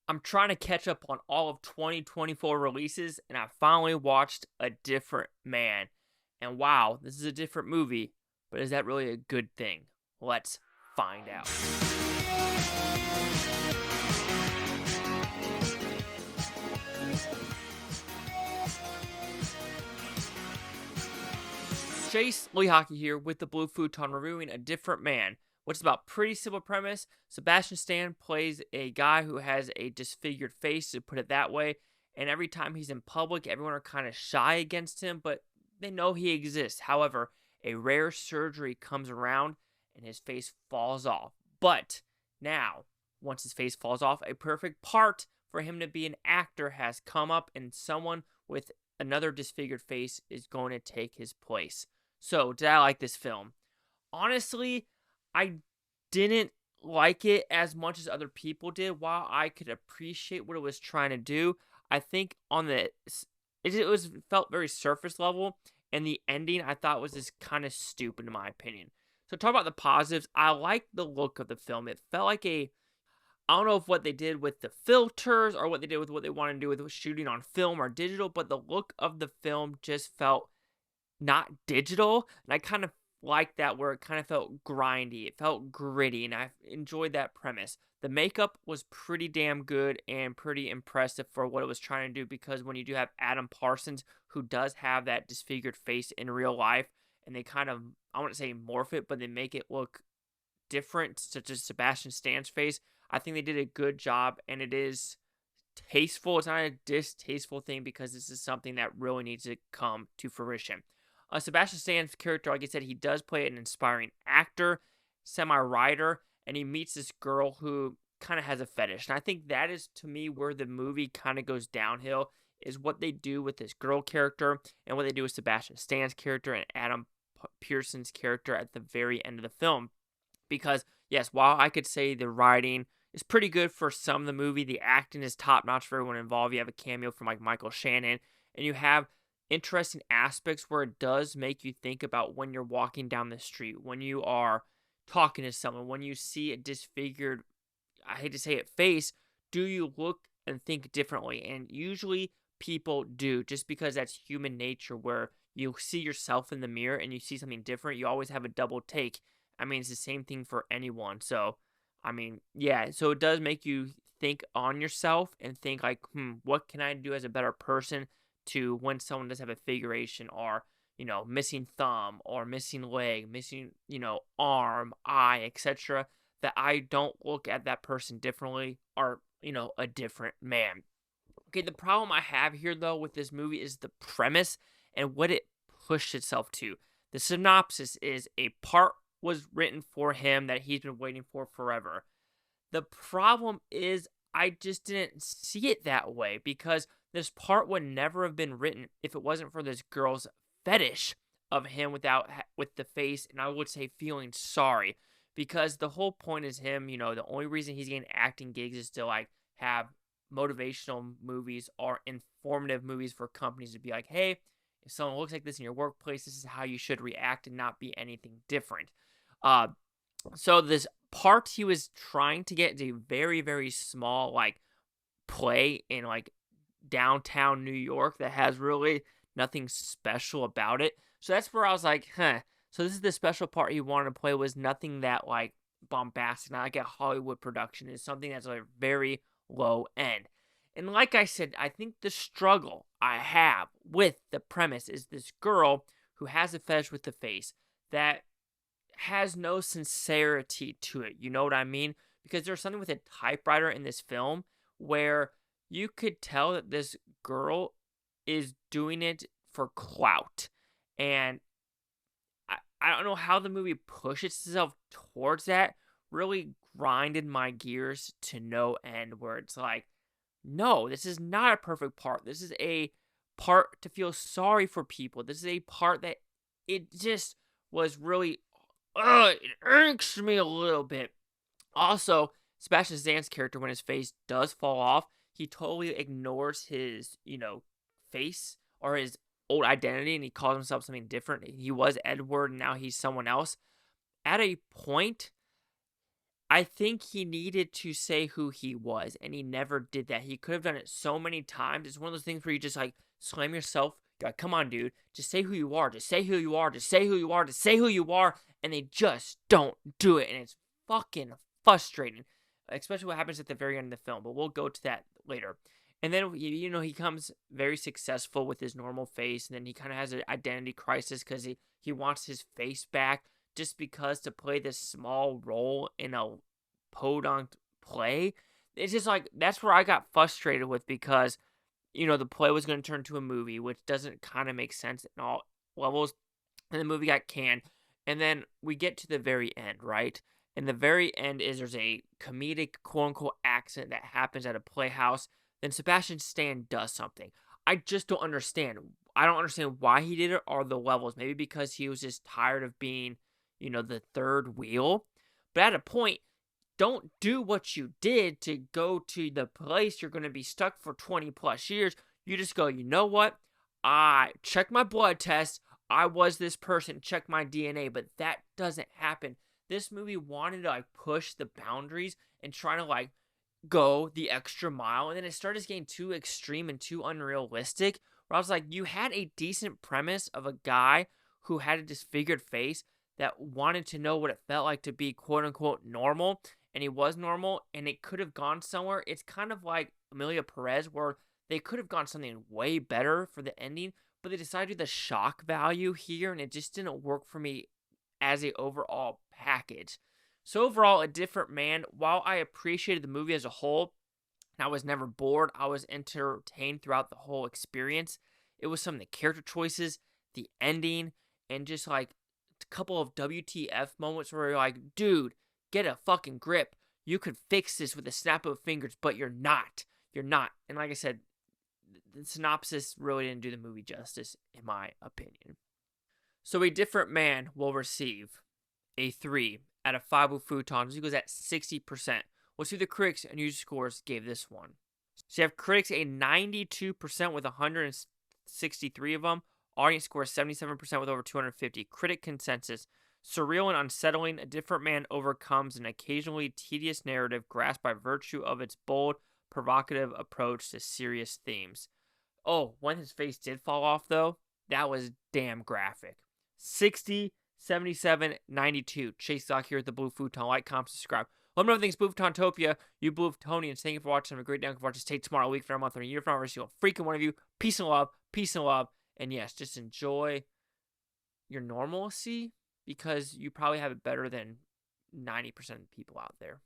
I'm trying to catch up on all of 2024 releases, and I finally watched A Different Man. And wow, this is a different movie, but is that really a good thing? Let's find out. Chase Lee Hockey here with the Blue Futon reviewing A Different Man, which is about pretty simple premise. Sebastian Stan plays a guy who has a disfigured face, to put it that way, and every time he's in public, everyone are kind of shy against him, but they know he exists. However, a rare surgery comes around and his face falls off. But now, once his face falls off, a perfect part for him to be an actor has come up, and someone with another disfigured face is going to take his place. So, did I like this film? Honestly, I didn't like it as much as other people did. While I could appreciate what it was trying to do, I think on the it was felt very surface level, and the ending I thought was just kind of stupid in my opinion. So talk about the positives. I liked the look of the film. It felt like a I don't know if what they did with the filters or what they did with what they wanted to do with shooting on film or digital, but the look of the film just felt not digital, and I kind of like that where it kind of felt grindy, it felt gritty, and I enjoyed that premise. The makeup was pretty damn good and pretty impressive for what it was trying to do, because when you do have Adam Parsons, who does have that disfigured face in real life, and they kind of, I wouldn't say morph it, but they make it look different, such as Sebastian Stan's face, I think they did a good job, and it is tasteful. It's not a distasteful thing, because this is something that really needs to come to fruition. Sebastian Stan's character, like I said, he does play an inspiring actor, semi-writer, and he meets this girl who kind of has a fetish. And I think that is, to me, where the movie kind of goes downhill, is what they do with this girl character and what they do with Sebastian Stan's character and Adam Pearson's character at the very end of the film. Because, yes, while I could say the writing is pretty good for some of the movie, the acting is top-notch for everyone involved. You have a cameo from, like, Michael Shannon, and you have interesting aspects where it does make you think about when you're walking down the street, when you are talking to someone, when you see a disfigured, I hate to say it, face, do you look and think differently? And usually people do, just because that's human nature, where you see yourself in the mirror and you see something different, you always have a double take. I mean, it's the same thing for anyone. So, I mean, yeah, so it does make you think on yourself and think like, what can I do as a better person to when someone does have a figuration, or, missing thumb or missing leg, missing, arm, eye, etc., that I don't look at that person differently, or, a different man. Okay, the problem I have here, though, with this movie is the premise and what it pushed itself to. The synopsis is a part was written for him that he's been waiting for forever. The problem is I just didn't see it that way, because this part would never have been written if it wasn't for this girl's fetish of him with the face, and I would say feeling sorry, because the whole point is him, the only reason he's getting acting gigs is to like have motivational movies or informative movies for companies to be like, hey, if someone looks like this in your workplace, this is how you should react and not be anything different. Uh, so this part he was trying to get is a very, very small, like, play in, like, downtown New York that has really nothing special about it. So that's where I was like, huh. So this is the special part he wanted to play, was nothing that, like, bombastic, not like a Hollywood production. It's something that's, like, very low end. And like I said, I think the struggle I have with the premise is this girl who has a fetish with the face that has no sincerity to it. You know what I mean? Because there's something with a typewriter in this film where you could tell that this girl is doing it for clout. And I don't know how the movie pushes itself towards that. Really grinded my gears to no end, where it's like, no, this is not a perfect part. This is a part to feel sorry for people. This is a part that it just was really, it irks me a little bit. Also, Sebastian Stan's character, when his face does fall off, he totally ignores his, face or his old identity, and he calls himself something different. He was Edward, and now he's someone else. At a point, I think he needed to say who he was, and he never did that. He could have done it so many times. It's one of those things where you just like slam yourself. You're like, come on, dude. Just say who you are. Just say who you are. Just say who you are. Just say who you are. And they just don't do it. And it's fucking frustrating. Especially what happens at the very end of the film. But we'll go to that later. And then, you know, he comes very successful with his normal face. And then he kind of has an identity crisis because he wants his face back. Just because to play this small role in a podunk play, it's just like, that's where I got frustrated with, because, you know, the play was going to turn to a movie, which doesn't kind of make sense in all levels, and the movie got canned, and then we get to the very end, right? And the very end is there's a comedic, quote-unquote, accident that happens at a playhouse, then Sebastian Stan does something. I just don't understand. I don't understand why he did it or the levels. Maybe because he was just tired of being, you know, the third wheel. But at a point, don't do what you did to go to the place you're going to be stuck for 20 plus years. You just go, you know what? I check my blood test. I was this person. Check my DNA. But that doesn't happen. This movie wanted to like push the boundaries and try to like go the extra mile. And then it started getting too extreme and too unrealistic. Where I was like, you had a decent premise of a guy who had a disfigured face that wanted to know what it felt like to be quote unquote normal, and he was normal, and it could have gone somewhere. It's kind of like Amelia Perez, where they could have gone something way better for the ending, but they decided to do the shock value here, and it just didn't work for me as a overall package. So overall, A Different Man, while I appreciated the movie as a whole, I was never bored. I was entertained throughout the whole experience. It was some of the character choices, the ending, and just like couple of WTF moments where you're like, dude, get a fucking grip. You could fix this with a snap of fingers, but you're not. You're not. And like I said, the synopsis really didn't do the movie justice, in my opinion. So A Different Man will receive a 3 out of 5 with Futon. It goes at 60%. We'll see the critics and user scores gave this one. So you have critics a 92% with 163 of them. Audience score 77% with over 250. Critic consensus: surreal and unsettling, A Different Man overcomes an occasionally tedious narrative grasped by virtue of its bold, provocative approach to serious themes. Oh, when his face did fall off, though, that was damn graphic. 60, 77, 92. Chase Doc here at the Blue Futon. Like, comment, subscribe. Let me know if things Blue Futontopia. You Blue Futonians, thank you for watching. Have a great day. Watch us take tomorrow, a week, for a month, or a year from now. Every single freaking one of you. Peace and love. Peace and love. And yes, just enjoy your normalcy, because you probably have it better than 90% of people out there.